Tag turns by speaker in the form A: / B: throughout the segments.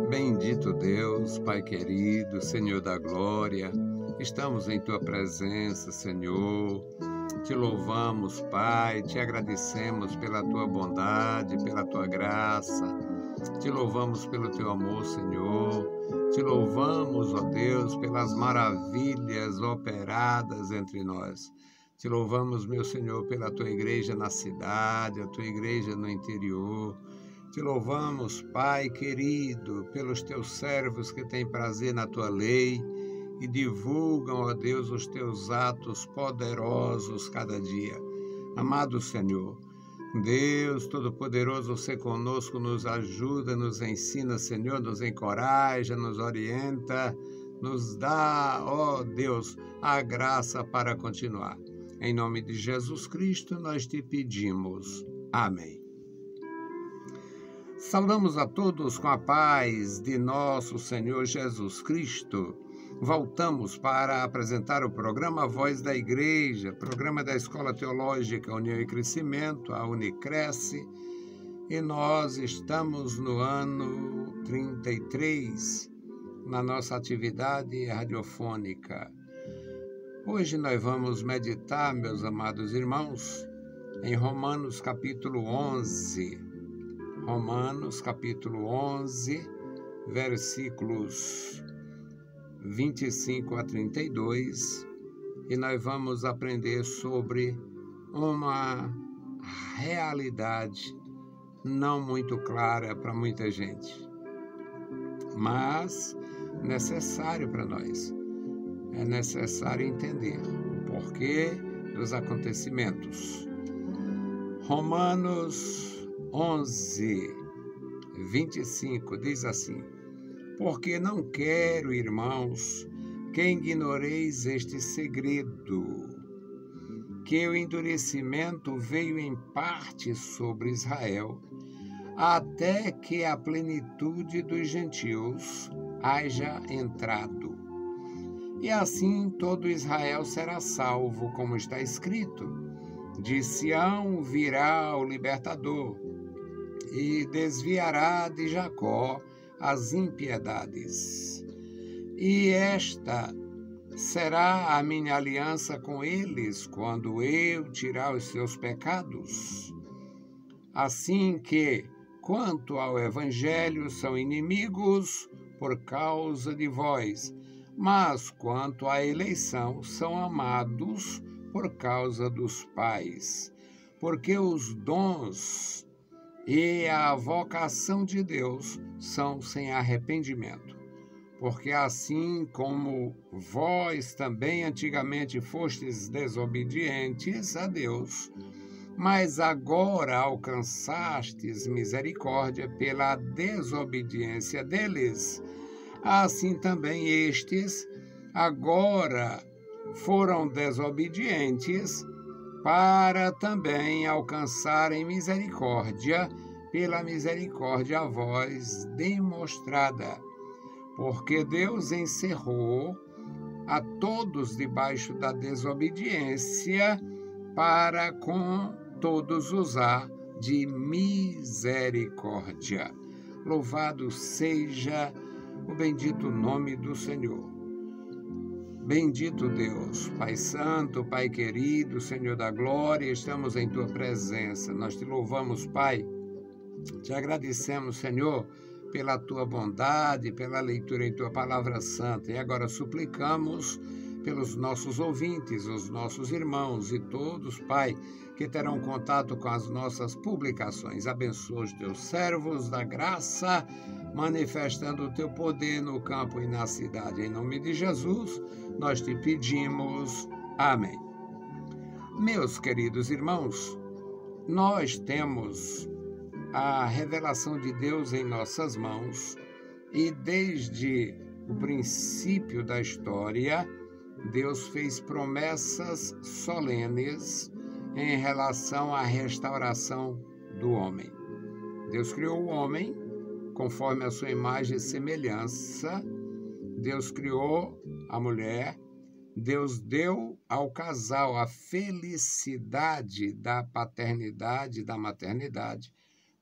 A: Bendito Deus, Pai querido, Senhor da glória, estamos em Tua presença, Senhor. Te louvamos, Pai, te agradecemos pela Tua bondade, pela Tua graça. Te louvamos pelo Teu amor, Senhor. Te louvamos, ó Deus, pelas maravilhas operadas entre nós. Te louvamos, meu Senhor, pela Tua igreja na cidade, a Tua igreja no interior. Te louvamos, Pai querido, pelos Teus servos que têm prazer na Tua lei e divulgam, ó Deus, os Teus atos poderosos cada dia. Amado Senhor, Deus Todo-Poderoso, você conosco nos ajuda, nos ensina, Senhor, nos encoraja, nos orienta, nos dá, ó Deus, a graça para continuar. Em nome de Jesus Cristo, nós te pedimos. Amém. Saudamos a todos com a paz de nosso Senhor Jesus Cristo. Voltamos para apresentar o programa Voz da Igreja, programa da Escola Teológica União e Crescimento, a Unicresce, e nós estamos no ano 33 na nossa atividade radiofônica. Hoje nós vamos meditar, meus amados irmãos, em Romanos capítulo 11. Romanos capítulo 11, versículos 25 a 32, e nós vamos aprender sobre uma realidade não muito clara para muita gente, mas necessário para nós. É necessário entender o porquê dos acontecimentos. Romanos 11, 25 diz assim: porque não quero, irmãos, que ignoreis este segredo, que o endurecimento veio em parte sobre Israel, até que a plenitude dos gentios haja entrado. E assim todo Israel será salvo, como está escrito: de Sião virá o libertador, e desviará de Jacó as impiedades. E esta será a minha aliança com eles, quando eu tirar os seus pecados. Assim que, quanto ao evangelho, são inimigos por causa de vós, mas quanto à eleição, são amados por causa dos pais, porque os dons e a vocação de Deus são sem arrependimento. Porque assim como vós também antigamente fostes desobedientes a Deus, mas agora alcançastes misericórdia pela desobediência deles, assim também estes agora foram desobedientes para também alcançarem misericórdia pela misericórdia a vós demonstrada. Porque Deus encerrou a todos debaixo da desobediência para com todos usar de misericórdia. Louvado seja o bendito nome do Senhor. Bendito Deus, Pai Santo, Pai querido, Senhor da glória, estamos em Tua presença. Nós te louvamos, Pai, te agradecemos, Senhor, pela Tua bondade, pela leitura em Tua palavra santa. E agora suplicamos pelos nossos ouvintes, os nossos irmãos e todos, Pai, que terão contato com as nossas publicações. Abençoa os Teus servos da graça, manifestando o Teu poder no campo e na cidade. Em nome de Jesus, nós te pedimos. Amém. Meus queridos irmãos, nós temos a revelação de Deus em nossas mãos e desde o princípio da história, Deus fez promessas solenes em relação à restauração do homem. Deus criou o homem conforme a sua imagem e semelhança. Deus criou a mulher. Deus deu ao casal a felicidade da paternidade e da maternidade.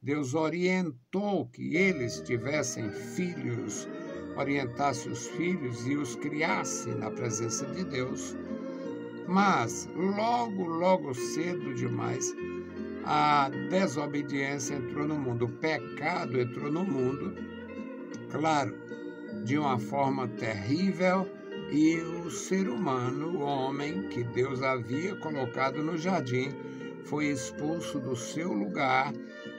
A: Deus orientou que eles tivessem filhos, orientasse os filhos e os criasse na presença de Deus. Mas, logo cedo demais, a desobediência entrou no mundo, o pecado entrou no mundo, claro, de uma forma terrível, e o ser humano, o homem que Deus havia colocado no jardim, foi expulso do seu lugar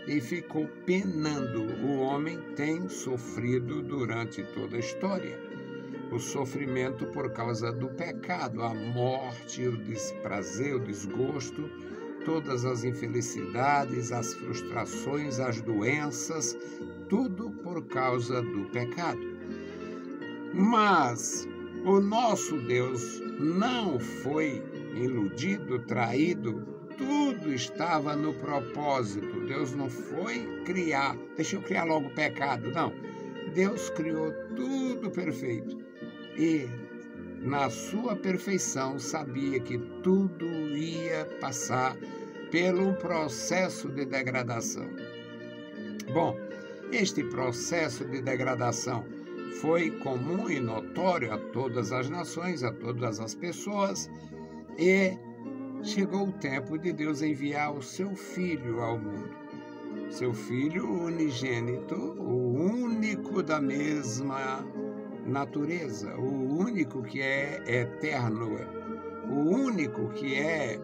A: e ficou penando. O homem tem sofrido durante toda a história. O sofrimento por causa do pecado, a morte, o desprazer, o desgosto, todas as infelicidades, as frustrações, as doenças, tudo por causa do pecado. Mas o nosso Deus não foi iludido, traído, tudo estava no propósito. Deus não foi criar, deixa eu criar logo o pecado, não. Deus criou tudo perfeito e, na sua perfeição, sabia que tudo ia passar pelo processo de degradação. Bom, este processo de degradação foi comum e notório a todas as nações, a todas as pessoas, e chegou o tempo de Deus enviar o seu Filho ao mundo. Seu Filho unigênito, o único da mesma natureza, o único que é eterno, o único que é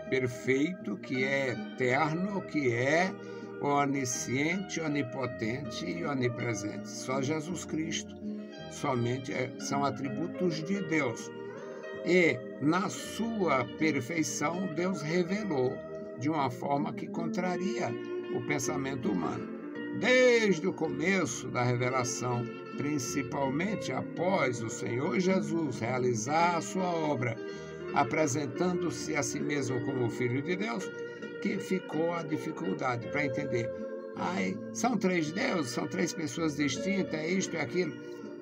A: perfeito, que é eterno, que é onisciente, onipotente e onipresente. Só Jesus Cristo, somente são atributos de Deus. E, na sua perfeição, Deus revelou de uma forma que contraria o pensamento humano. Desde o começo da revelação, principalmente após o Senhor Jesus realizar a sua obra, apresentando-se a si mesmo como Filho de Deus, que ficou a dificuldade para entender. São três deuses, são três pessoas distintas, é isto e aquilo.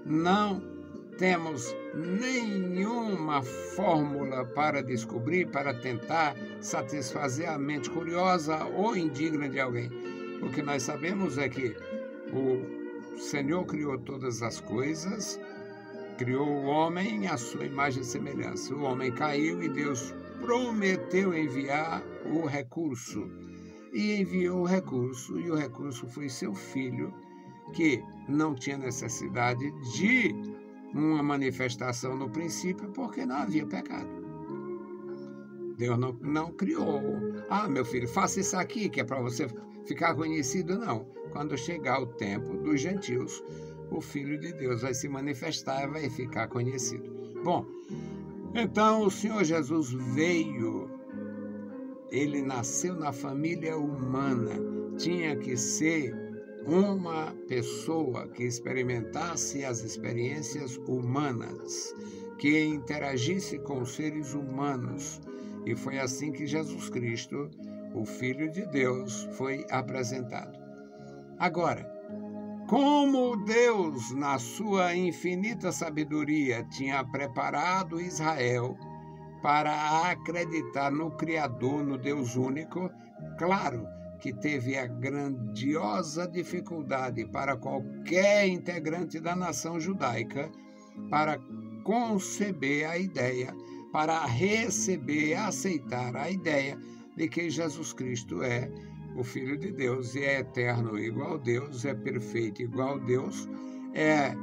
A: Não temos nenhuma fórmula para descobrir, para tentar satisfazer a mente curiosa ou indigna de alguém. O que nós sabemos é que o Senhor criou todas as coisas, criou o homem à sua imagem e semelhança. O homem caiu e Deus prometeu enviar o recurso. E enviou o recurso, e o recurso foi seu filho, que não tinha necessidade de uma manifestação no princípio, porque não havia pecado. Deus não criou. Meu filho, faça isso aqui, que é para você ficar conhecido. Não. Quando chegar o tempo dos gentios, o Filho de Deus vai se manifestar e vai ficar conhecido. Bom, então o Senhor Jesus veio, ele nasceu na família humana, tinha que ser uma pessoa que experimentasse as experiências humanas, que interagisse com os seres humanos. E foi assim que Jesus Cristo, o Filho de Deus, foi apresentado. Agora, como Deus, na sua infinita sabedoria, tinha preparado Israel para acreditar no Criador, no Deus único, claro que teve a grandiosa dificuldade para qualquer integrante da nação judaica para conceber a ideia, para receber, aceitar a ideia de que Jesus Cristo é o Filho de Deus, e é eterno igual a Deus, é perfeito igual a Deus, é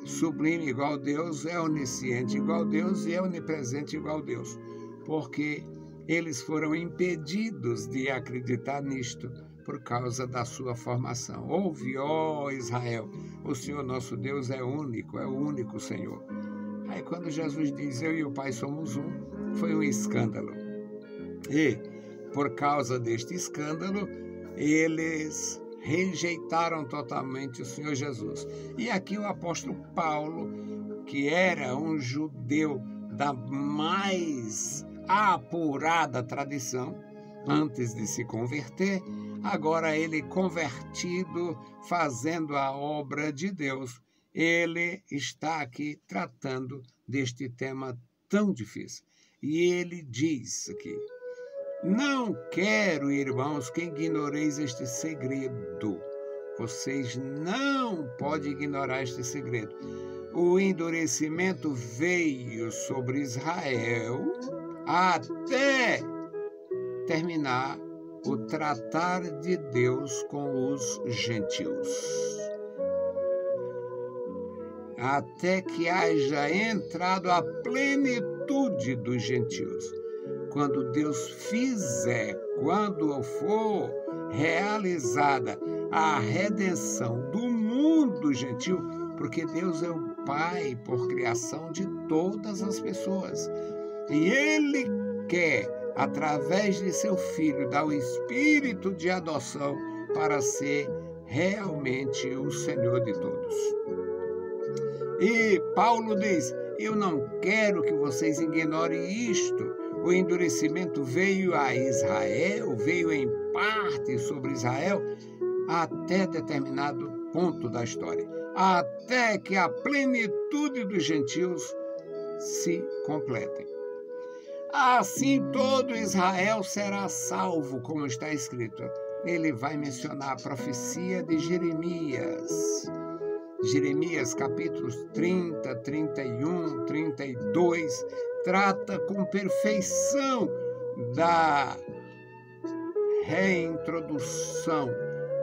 A: sublime igual a Deus, é onisciente igual a Deus e é onipresente igual a Deus, porque eles foram impedidos de acreditar nisto por causa da sua formação. Ouve, ó Israel, o Senhor nosso Deus é o único Senhor. Aí quando Jesus diz, eu e o Pai somos um, foi um escândalo. E, por causa deste escândalo, eles rejeitaram totalmente o Senhor Jesus. E aqui o apóstolo Paulo, que era um judeu da mais apurada tradição, antes de se converter, agora ele convertido, fazendo a obra de Deus, ele está aqui tratando deste tema tão difícil. E ele diz aqui, Não quero, irmãos, que ignoreis este segredo. Vocês não podem ignorar este segredo. O endurecimento veio sobre Israel até terminar o tratar de Deus com os gentios. Até que haja entrado a plenitude dos gentios. Quando Deus fizer, quando for realizada a redenção do mundo gentil, porque Deus é o Pai por criação de todas as pessoas. E Ele quer, através de seu Filho, dar o espírito de adoção para ser realmente o Senhor de todos. E Paulo diz: eu não quero que vocês ignorem isto. O endurecimento veio a Israel, veio em parte sobre Israel, até determinado ponto da história, até que a plenitude dos gentios se completem. Assim todo Israel será salvo, como está escrito. Ele vai mencionar a profecia de Jeremias. Jeremias capítulos 30, 31, 32, trata com perfeição da reintrodução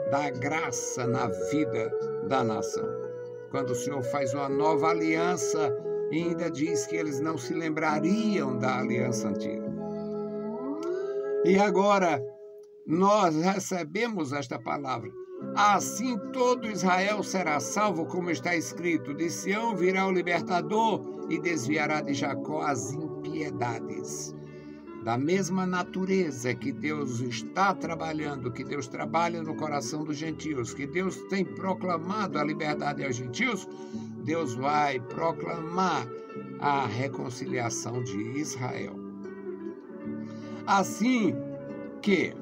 A: da graça na vida da nação. Quando o Senhor faz uma nova aliança, ainda diz que eles não se lembrariam da aliança antiga. E agora nós recebemos esta palavra. Assim todo Israel será salvo, como está escrito: de Sião virá o libertador e desviará de Jacó as impiedades. Da mesma natureza que Deus está trabalhando, que Deus trabalha no coração dos gentios, que Deus tem proclamado a liberdade aos gentios, Deus vai proclamar a reconciliação de Israel. Assim que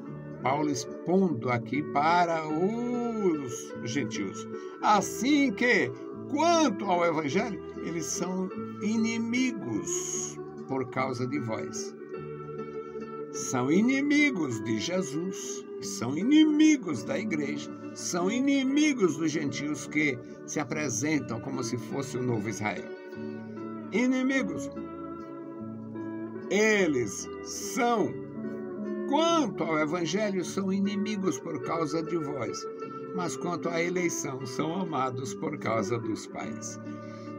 A: Paulo expondo aqui para os gentios. Assim que, quanto ao Evangelho, eles são inimigos por causa de vós. São inimigos de Jesus, são inimigos da igreja, são inimigos dos gentios que se apresentam como se fosse o novo Israel. Inimigos. Eles são, quanto ao Evangelho, são inimigos por causa de vós, mas quanto à eleição, são amados por causa dos pais.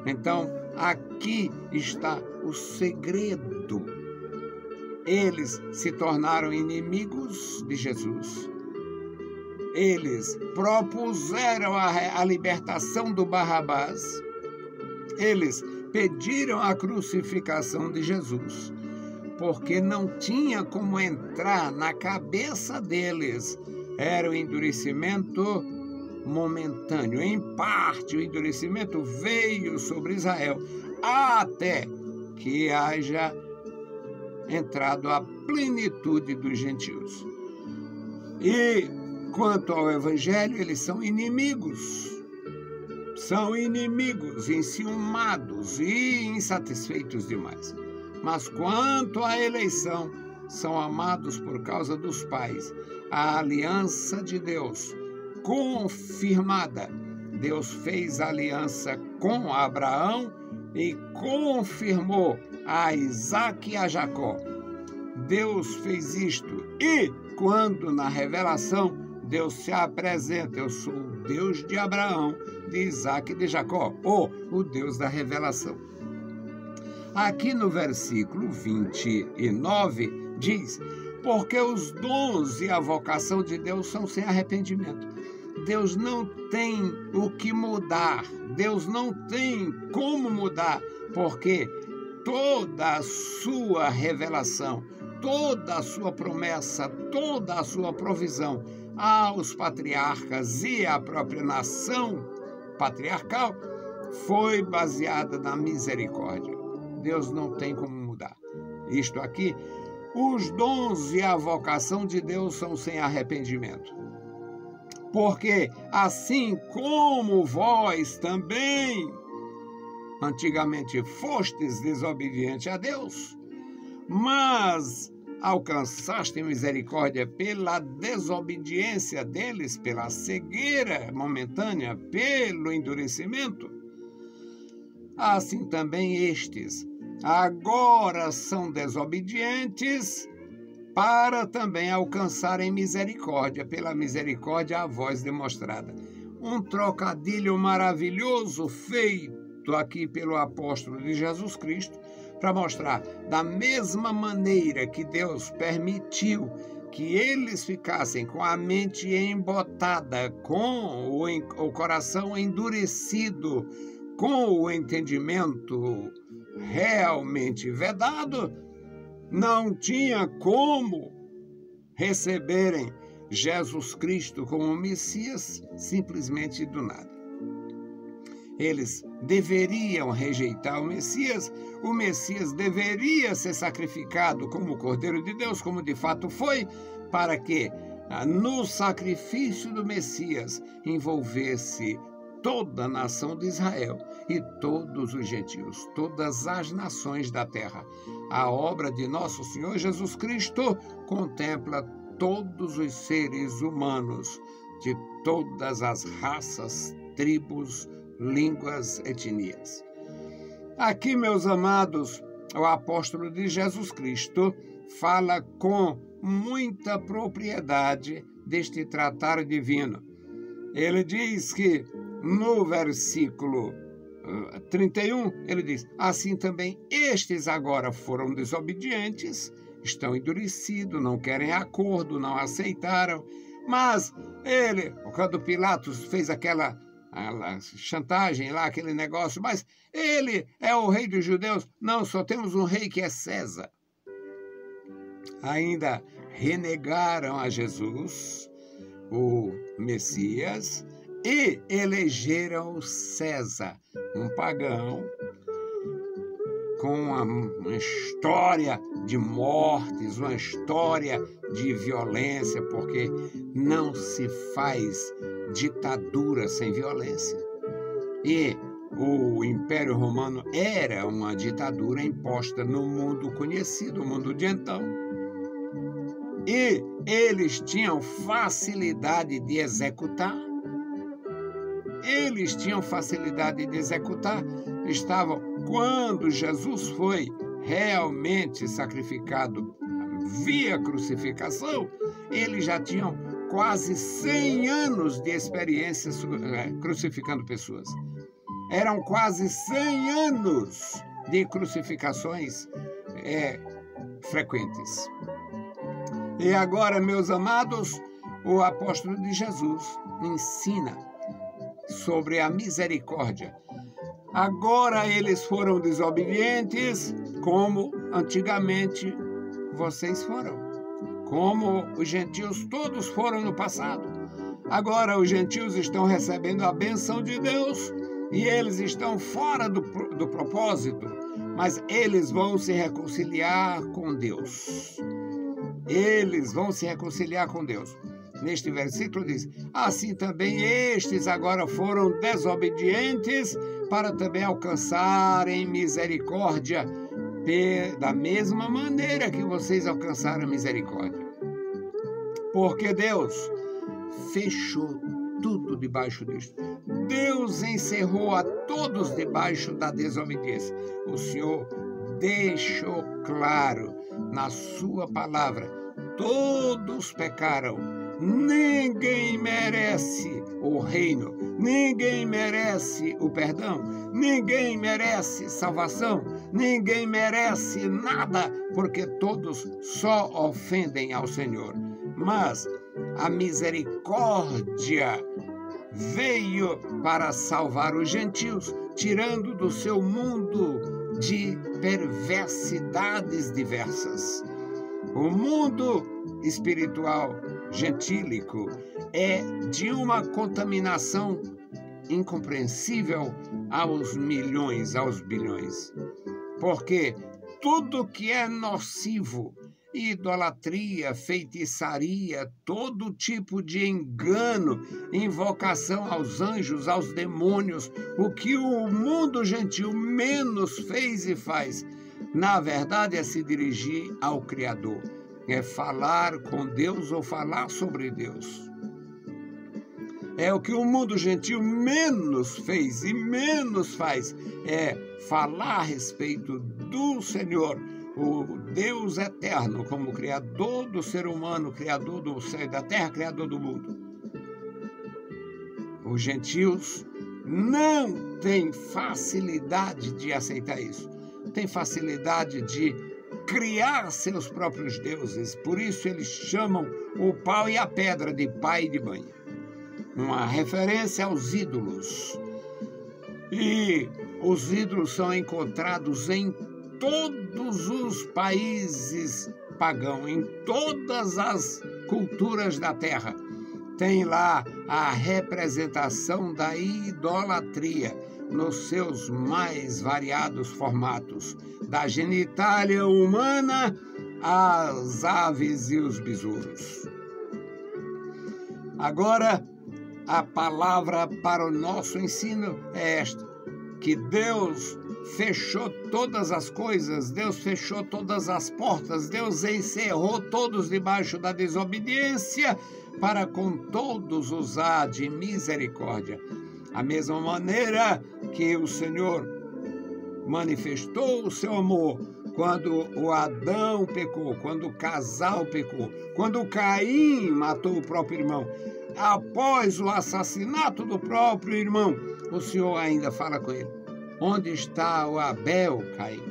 A: Então, aqui está o segredo. Eles se tornaram inimigos de Jesus. Eles propuseram a libertação do Barrabás. Eles pediram a crucificação de Jesus, porque não tinha como entrar na cabeça deles. Era o endurecimento momentâneo. Em parte, o endurecimento veio sobre Israel, até que haja entrado a plenitude dos gentios. E quanto ao Evangelho, eles são inimigos. São inimigos, enciumados e insatisfeitos demais. Mas quanto à eleição, são amados por causa dos pais. A aliança de Deus confirmada. Deus fez aliança com Abraão e confirmou a Isaac e a Jacó. Deus fez isto. E quando na revelação Deus se apresenta: eu sou o Deus de Abraão, de Isaac e de Jacó, ou o Deus da revelação. Aqui no versículo 29 diz: porque os dons e a vocação de Deus são sem arrependimento. Deus não tem o que mudar, Deus não tem como mudar, porque toda a sua revelação, toda a sua promessa, toda a sua provisão aos patriarcas e à própria nação patriarcal foi baseada na misericórdia. Deus não tem como mudar. Isto aqui, os dons e a vocação de Deus são sem arrependimento. Porque assim como vós também antigamente fostes desobedientes a Deus, mas alcançaste misericórdia pela desobediência deles, pela cegueira momentânea, pelo endurecimento, assim também estes agora são desobedientes para também alcançarem misericórdia, pela misericórdia a vós demonstrada. Um trocadilho maravilhoso feito aqui pelo apóstolo de Jesus Cristo, para mostrar, da mesma maneira que Deus permitiu que eles ficassem com a mente embotada, com o coração endurecido, com o entendimento realmente vedado, não tinha como receberem Jesus Cristo como Messias simplesmente do nada. Eles deveriam rejeitar o Messias deveria ser sacrificado como o Cordeiro de Deus, como de fato foi, para que no sacrifício do Messias envolvesse toda a nação de Israel e todos os gentios, todas as nações da terra. A obra de nosso Senhor Jesus Cristo contempla todos os seres humanos de todas as raças, tribos, línguas, etnias. Aqui, meus amados, o apóstolo de Jesus Cristo fala com muita propriedade deste tratar divino. Ele diz que no versículo 31, ele diz: assim também estes agora foram desobedientes, estão endurecidos, não querem acordo, não aceitaram. Mas ele, quando Pilatos fez aquela chantagem lá, aquele negócio, mas ele é o rei dos judeus. Não, só temos um rei que é César. Ainda renegaram a Jesus, o Messias, e elegeram César, um pagão, com uma história de mortes, uma história de violência, porque não se faz ditadura sem violência. E o Império Romano era uma ditadura imposta no mundo conhecido, o mundo de então. E eles tinham facilidade de executar. Quando Jesus foi realmente sacrificado via crucificação, eles já tinham quase 100 anos de experiência crucificando pessoas. Eram quase 100 anos de crucificações frequentes. E agora, meus amados, o apóstolo de Jesus ensina sobre a misericórdia. Agora eles foram desobedientes, como antigamente vocês foram, como os gentios todos foram no passado. Agora os gentios estão recebendo a bênção de Deus e eles estão fora do propósito, mas eles vão se reconciliar com Deus. Neste versículo diz: assim também estes agora foram desobedientes para também alcançarem misericórdia, da mesma maneira que vocês alcançaram misericórdia. Porque Deus fechou tudo debaixo disto. Deus encerrou a todos debaixo da desobediência. O Senhor deixou claro na sua palavra: todos pecaram. Ninguém merece o reino, ninguém merece o perdão, ninguém merece salvação, ninguém merece nada, porque todos só ofendem ao Senhor. Mas a misericórdia veio para salvar os gentios, tirando do seu mundo de perversidades diversas. O mundo espiritual gentílico é de uma contaminação incompreensível aos milhões, aos bilhões. Porque tudo que é nocivo, idolatria, feitiçaria, todo tipo de engano, invocação aos anjos, aos demônios, o que o mundo gentil menos fez e faz, na verdade, é se dirigir ao Criador. é falar com Deus ou falar sobre Deus. É o que o mundo gentil menos fez e menos faz, é falar a respeito do Senhor, o Deus eterno, como Criador do ser humano, Criador do céu e da terra, Criador do mundo. Os gentios não têm facilidade de aceitar isso, têm facilidade de criar seus próprios deuses, por isso eles chamam o pau e a pedra de pai e de mãe. Uma referência aos ídolos. E os ídolos são encontrados em todos os países pagãos, em todas as culturas da terra. Tem lá a representação da idolatria nos seus mais variados formatos, da genitália humana às aves e os besouros. Agora, a palavra para o nosso ensino é esta, que Deus fechou todas as coisas, Deus fechou todas as portas, Deus encerrou todos debaixo da desobediência, para com todos usar de misericórdia. A mesma maneira que o Senhor manifestou o seu amor quando o Adão pecou, quando o casal pecou, quando Caim matou o próprio irmão. Após o assassinato do próprio irmão, o Senhor ainda fala com ele: onde está o Abel, Caim?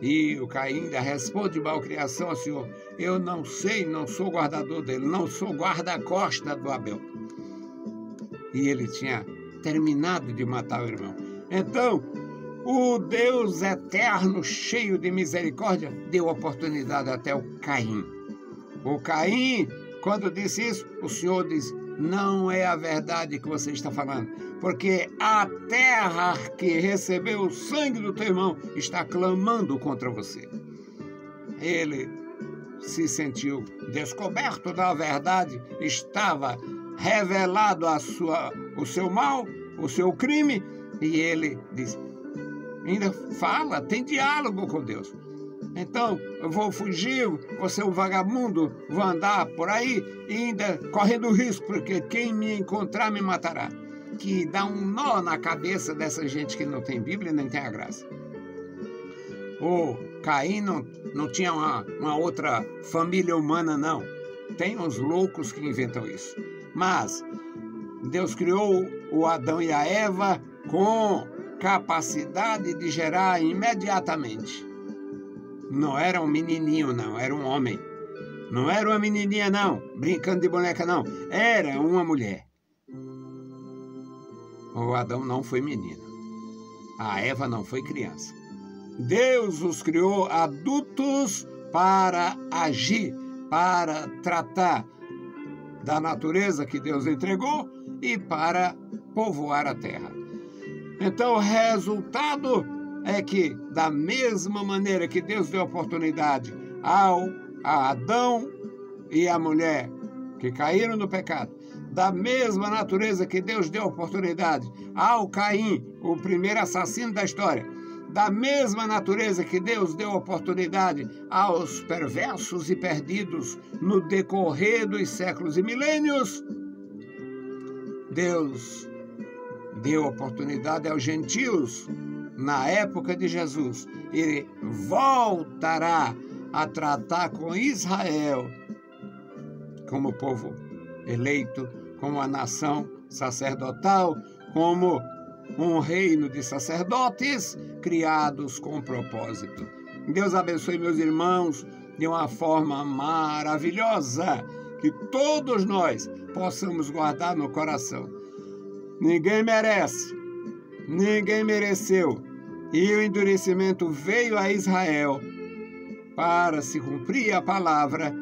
A: E o Caim ainda responde de malcriação ao Senhor: eu não sei, não sou guardador dele, não sou guarda-costa do Abel. E ele tinha terminado de matar o irmão. Então, o Deus eterno, cheio de misericórdia, deu oportunidade até ao Caim. O Caim, quando disse isso, o Senhor disse: não é a verdade que você está falando, porque a terra que recebeu o sangue do teu irmão está clamando contra você. Ele se sentiu descoberto da verdade, estava revelado o seu mal, o seu crime, e ele disse, ainda fala, tem diálogo com Deus. Então, eu vou fugir, vou ser um vagabundo, vou andar por aí e ainda correndo risco, porque quem me encontrar me matará. Que dá um nó na cabeça dessa gente que não tem Bíblia e nem tem a graça. O Caim não tinha uma outra família humana, não. Tem uns loucos que inventam isso. Mas Deus criou o Adão e a Eva com capacidade de gerar imediatamente. Não era um menininho, não, era um homem. Não era uma menininha, não, brincando de boneca, não. Era uma mulher. O Adão não foi menino. A Eva não foi criança. Deus os criou adultos para agir, para tratar da natureza que Deus entregou e para povoar a terra. Então, o resultado é que, da mesma maneira que Deus deu oportunidade a Adão e a mulher que caíram no pecado, da mesma natureza que Deus deu oportunidade ao Caim, o primeiro assassino da história, da mesma natureza que Deus deu oportunidade aos perversos e perdidos no decorrer dos séculos e milênios, Deus deu oportunidade aos gentios na época de Jesus. Ele voltará a tratar com Israel como povo eleito, como a nação sacerdotal, como um reino de sacerdotes criados com propósito. Deus abençoe meus irmãos de uma forma maravilhosa, que todos nós possamos guardar no coração. Ninguém merece, ninguém mereceu, e o endurecimento veio a Israel para se cumprir a palavra,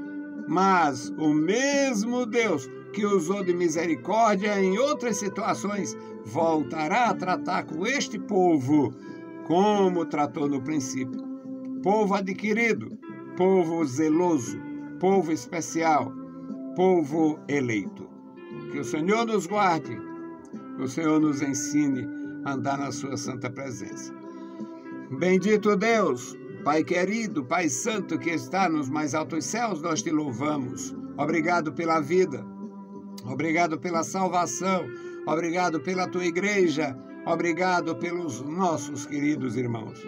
A: mas o mesmo Deus que usou de misericórdia em outras situações voltará a tratar com este povo como tratou no princípio. Povo adquirido, povo zeloso, povo especial, povo eleito. Que o Senhor nos guarde, o Senhor nos ensine a andar na sua santa presença. Bendito Deus, Pai querido, Pai santo que está nos mais altos céus, nós te louvamos. Obrigado pela vida, obrigado pela salvação, obrigado pela tua igreja, obrigado pelos nossos queridos irmãos.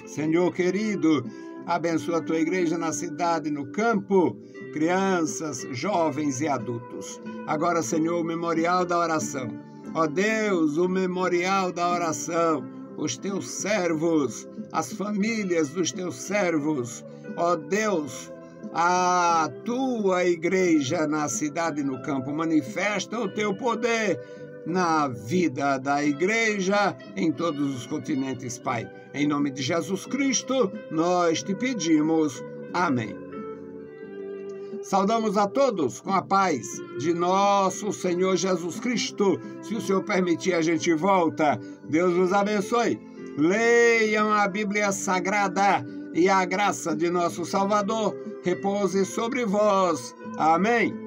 A: Senhor querido, abençoa a tua igreja na cidade, no campo, crianças, jovens e adultos. Agora, Senhor, o memorial da oração. Ó Deus, o memorial da oração, os teus servos, as famílias dos teus servos. Ó Deus, a tua igreja na cidade e no campo, manifesta o teu poder na vida da igreja em todos os continentes, Pai. Em nome de Jesus Cristo, nós te pedimos. Amém. Saudamos a todos com a paz de nosso Senhor Jesus Cristo. Se o Senhor permitir, a gente volta. Deus nos abençoe. Leiam a Bíblia Sagrada e a graça de nosso Salvador repouse sobre vós. Amém.